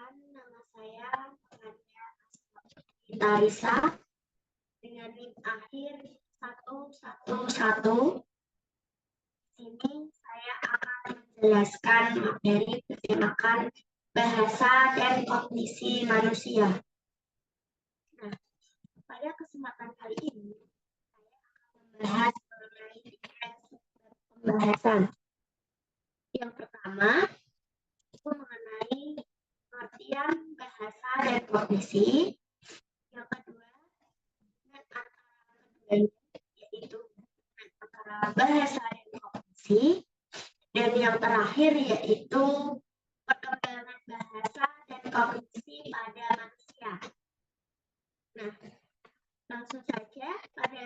Perkenalkan, nama saya Nadia Tarisa dengan NIM akhir 111. Sini saya akan menjelaskan materi bertemakan bahasa dan kognisi manusia. Nah, pada kesempatan kali ini saya akan membahas mengenai tiga sumber pembahasan. Yang pertama itu mengenai pengertian bahasa dan kognisi. Yang kedua, yaitu antara bahasa dan kognisi. Dan yang terakhir yaitu perkembangan bahasa dan kognisi pada manusia. Nah, langsung saja pada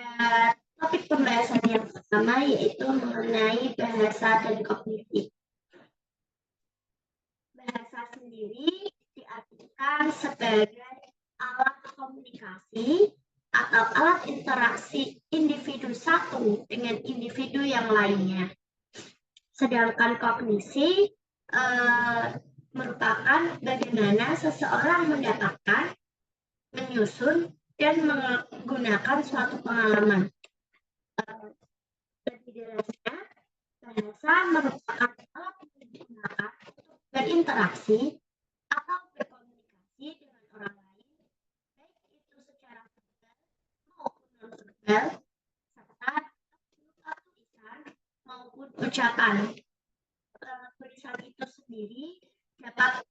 topik pembahasan yang pertama yaitu mengenai bahasa dan kognisi. Bahasa sendiri diartikan sebagai alat komunikasi atau alat interaksi individu satu dengan individu yang lainnya. Sedangkan kognisi merupakan bagaimana seseorang mendapatkan, menyusun, dan menggunakan suatu pengalaman. Lebih jelasnya, bahasa merupakan alat yang digunakan untuk berinteraksi atau berkomunikasi dengan orang lain, baik itu secara verbal maupun non-verbal, serta berupa tulisan maupun ucapan. Tulisan itu sendiri dapat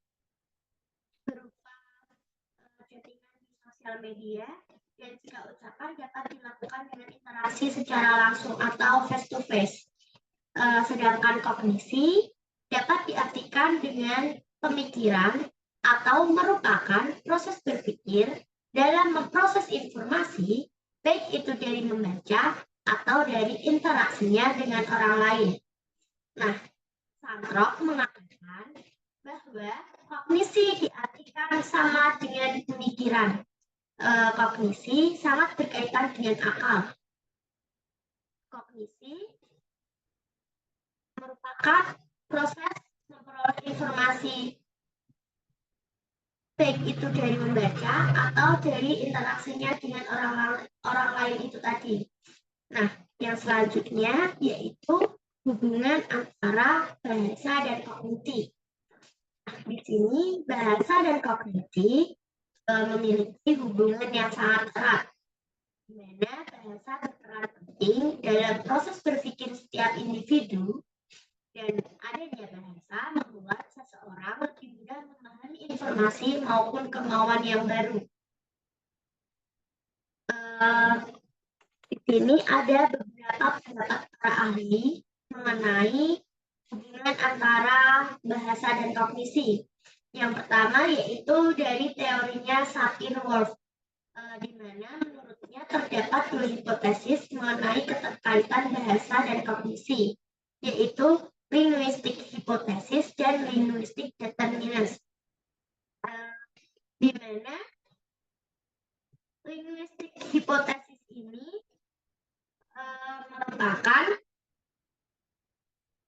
berupa chattingan di sosial media, dan jika ucapan dapat dilakukan dengan interaksi secara langsung atau face to face. Sedangkan kognisi dapat diartikan dengan pemikiran atau merupakan proses berpikir dalam memproses informasi, baik itu dari membaca atau dari interaksinya dengan orang lain. Nah, Sandrock mengatakan bahwa kognisi diartikan sama dengan pemikiran. Kognisi sangat berkaitan dengan akal. Kognisi merupakan proses memperoleh informasi, baik itu dari membaca atau dari interaksinya dengan orang lain itu tadi. Nah, yang selanjutnya yaitu hubungan antara bahasa dan kognisi. Di sini bahasa dan kognisi memiliki hubungan yang sangat erat, di mana bahasa berperan penting dalam proses berpikir setiap individu, dan adanya bahasa membuat seseorang lebih mudah memahami informasi maupun kemauan yang baru. Di sini ada beberapa pendapat para ahli mengenai hubungan antara bahasa dan kognisi. Yang pertama yaitu dari teorinya Sapir-Whorf, di mana menurutnya terdapat dua hipotesis mengenai keterkaitan bahasa dan kognisi, yaitu linguistic hypothesis dan linguistic determinants. Di mana linguistic hypothesis ini merupakan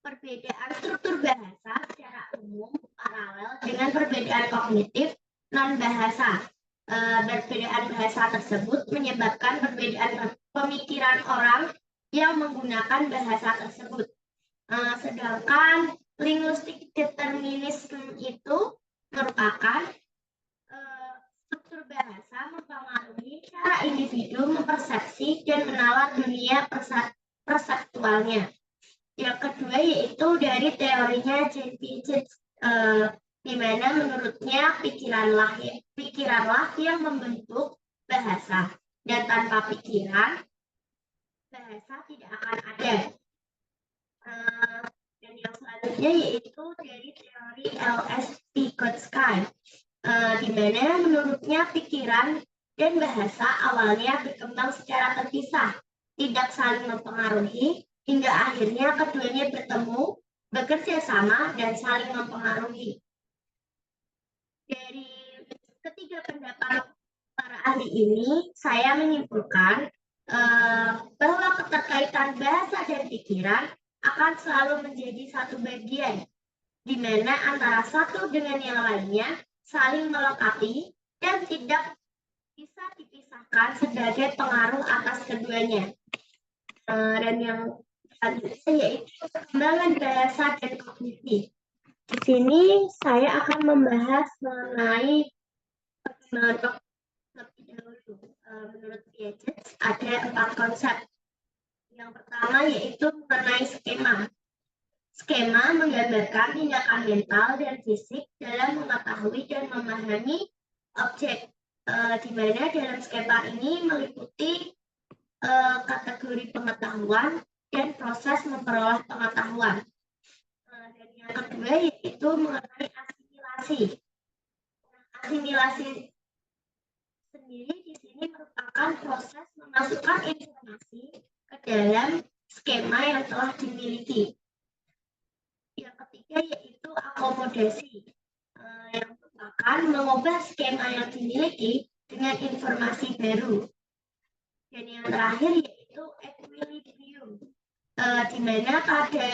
perbedaan struktur bahasa secara umum paralel dengan perbedaan kognitif non-bahasa. Perbedaan bahasa tersebut menyebabkan perbedaan pemikiran orang yang menggunakan bahasa tersebut. Sedangkan linguistic determinism itu merupakan struktur bahasa mempengaruhi cara individu mempersepsi dan menalar dunia perseptualnya. Yang kedua yaitu dari teorinya Jane Piaget, di mana menurutnya pikiranlah yang membentuk bahasa, dan tanpa pikiran bahasa tidak akan ada. Dan yang selanjutnya yaitu dari teori L.S. Vygotsky, di mana menurutnya pikiran dan bahasa awalnya berkembang secara terpisah, tidak saling mempengaruhi, hingga akhirnya keduanya bertemu, bekerja sama, dan saling mempengaruhi. Dari ketiga pendapat para ahli ini, saya menyimpulkan bahwa keterkaitan bahasa dan pikiran akan selalu menjadi satu bagian, di mana antara satu dengan yang lainnya saling melengkapi, dan tidak bisa dipisahkan sebagai pengaruh atas keduanya. Dan yang selanjutnya yaitu perkembangan bahasa dan kognisi. Di sini saya akan membahas mengenai perkembangan lebih dahulu. Menurut Piaget ada 4 konsep. Yang pertama yaitu mengenai skema. Skema menggambarkan tindakan mental dan fisik dalam mengetahui dan memahami objek, di mana dalam skema ini meliputi kategori pengetahuan dan proses memperoleh pengetahuan. Dan yang kedua yaitu mengenai asimilasi. Asimilasi sendiri di sini merupakan proses memasukkan informasi ke dalam skema yang telah dimiliki. Yang ketiga yaitu akomodasi, yang merupakan mengubah skema yang dimiliki dengan informasi baru. Dan yang terakhir yaitu equilibrium, di mana pada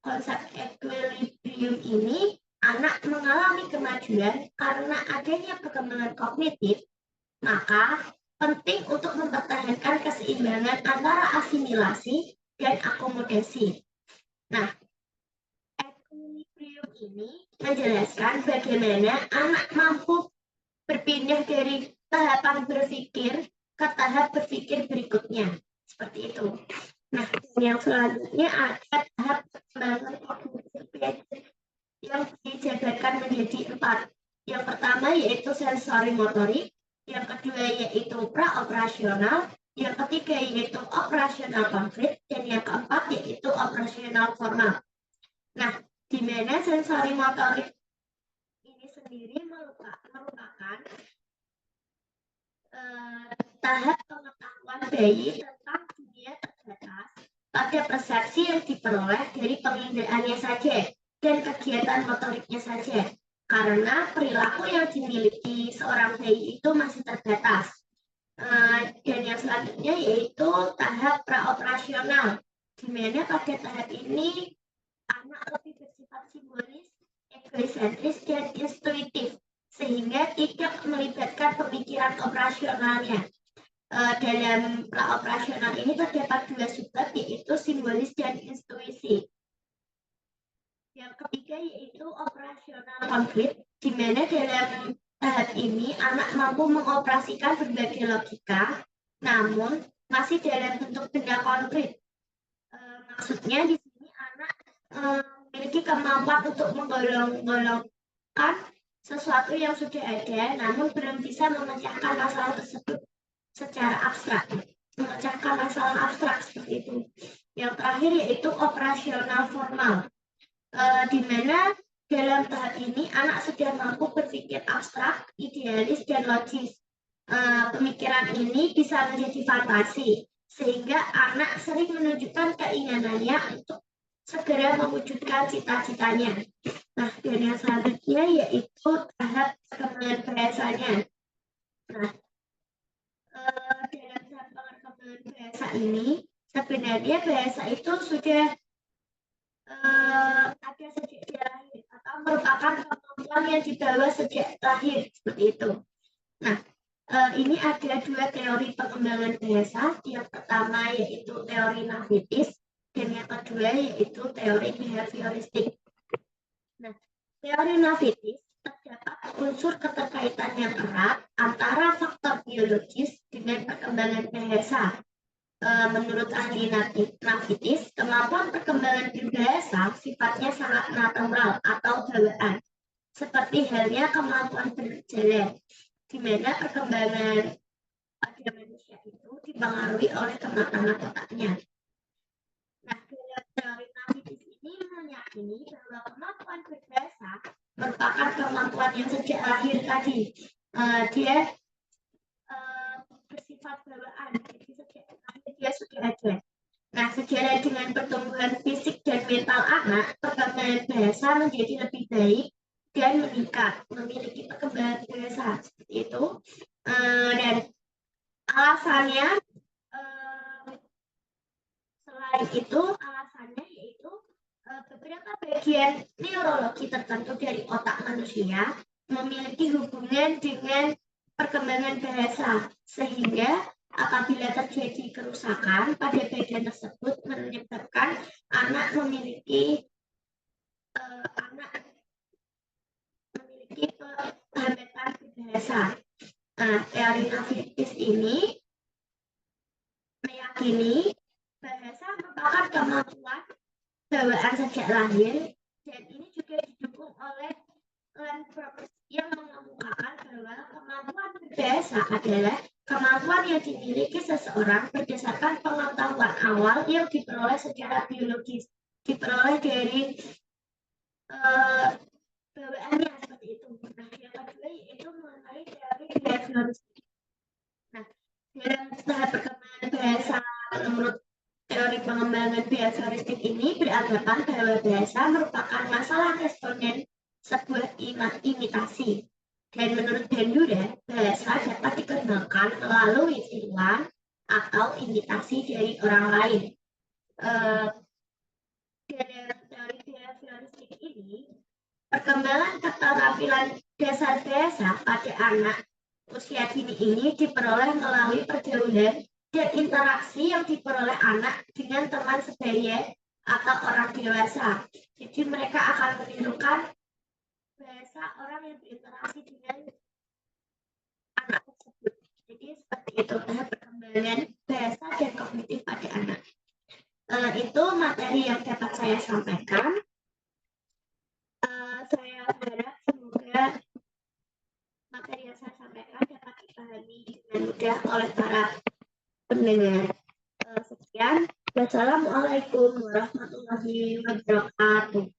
konsep equilibrium ini anak mengalami kemajuan karena adanya perkembangan kognitif, maka penting untuk mempertahankan keseimbangan antara asimilasi dan akomodasi. Nah, equilibrium ini menjelaskan bagaimana anak mampu berpindah dari tahapan berpikir ke tahap berpikir berikutnya. Seperti itu. Nah, yang selanjutnya ada tahap perkembangan kognitif yang dijabarkan menjadi 4. Yang pertama yaitu sensori motorik, yang kedua yaitu praoperasional, yang ketiga yaitu operasional konkret, dan yang keempat yaitu operasional formal. Nah, di mana sensori motorik ini sendiri merupakan tahap pengetahuan bayi tentang dunia terbatas pada persepsi yang diperoleh dari pengindaannya saja dan kegiatan motoriknya saja, karena perilaku yang dimiliki seorang bayi itu masih terbatas. Dan yang selanjutnya yaitu tahap praoperasional, di mana pada tahap ini anak lebih bersifat simbolis, egosentris, dan intuitif, sehingga tidak melibatkan pemikiran operasionalnya. Dalam operasional ini terdapat 2 subbab, yaitu simbolis dan intuisi. Yang ketiga yaitu operasional konkret, di mana dalam tahap ini anak mampu mengoperasikan berbagai logika, namun masih dalam bentuk benda konkret. Maksudnya di sini anak memiliki kemampuan untuk menggolong-golongkan sesuatu yang sudah ada, namun belum bisa memecahkan masalah tersebut secara abstrak, memecahkan masalah abstrak seperti itu. Yang terakhir yaitu operasional formal, di mana dalam tahap ini anak sudah mampu berpikir abstrak, idealis, dan logis. Pemikiran ini bisa menjadi fantasi, sehingga anak sering menunjukkan keinginannya untuk segera mewujudkan cita-citanya. Nah, dan yang selanjutnya yaitu tahap perkembangan bahasanya. Nah, dalam tahap perkembangan bahasa ini, sebenarnya bahasa itu sudah ada sejak lahir atau merupakan kemampuan yang dibawa sejak lahir, seperti itu. Nah, ini ada 2 teori pengembangan bahasa. Yang pertama yaitu teori Navitis, dan yang kedua yaitu teori behavioristik. Nah, teori Navitis terdapat unsur keterkaitan yang erat antara faktor biologis dengan perkembangan bahasa. Menurut ahli Navitis, kemampuan perkembangan berbahasa sifatnya sangat natural atau bawaan, seperti halnya kemampuan berjalan, di mana perkembangan pada manusia itu dipengaruhi oleh kematangan otaknya. Nah, dalam teori Navitis ini meyakini bahwa kemampuan berbahasa merupakan kemampuan yang sejak lahir tadi. Dia bersifat bawaan, jadi sejak lahir dia sudah ada. Nah, sejalan dengan pertumbuhan fisik dan mental anak, perkembangan bahasa menjadi lebih baik dan meningkat, memiliki perkembangan bahasa seperti itu. Dan alasannya, selain itu, alasannya yaitu beberapa bagian neurologi tertentu dari otak manusia memiliki hubungan dengan perkembangan bahasa, sehingga apabila terjadi kerusakan pada bagian tersebut menyebabkan anak memiliki hambatan bahasa. Nah, teori Navitis ini meyakini bahasa merupakan kemampuan bawaan sejak lahir, dan ini juga didukung oleh Landgraf yang mengemukakan bahwa kemampuan berbahasa adalah kemampuan yang dimiliki seseorang berdasarkan pengetahuan awal yang diperoleh secara biologis, diperoleh dari bawaannya seperti itu. Nah, yang kedua yaitu mengenai teori behavioristik. Nah, dalam tahap perkembangan bahasa menurut teori pengembangan behavioristik ini beranggapan bahwa bahasa merupakan masalah responden sebuah imitasi. Dan menurut Bandura, bahasa dapat dikembangkan melalui tiruan atau imitasi dari orang lain. Dalam teori behavioristik ini, perkembangan keterampilan dasar bahasa pada anak usia dini ini diperoleh melalui pergaulan dan interaksi yang diperoleh anak dengan teman sebaya atau orang dewasa. Jadi mereka akan menirukan bahasa orang yang berinteraksi dengan anak tersebut. Jadi seperti itu tahap perkembangan bahasa dan kognitif pada anak. Itu materi yang dapat saya sampaikan. Saya berharap semoga materi yang saya sampaikan dapat dipahami dengan mudah oleh para pendengar. Sekian. Wassalamualaikum warahmatullahi wabarakatuh.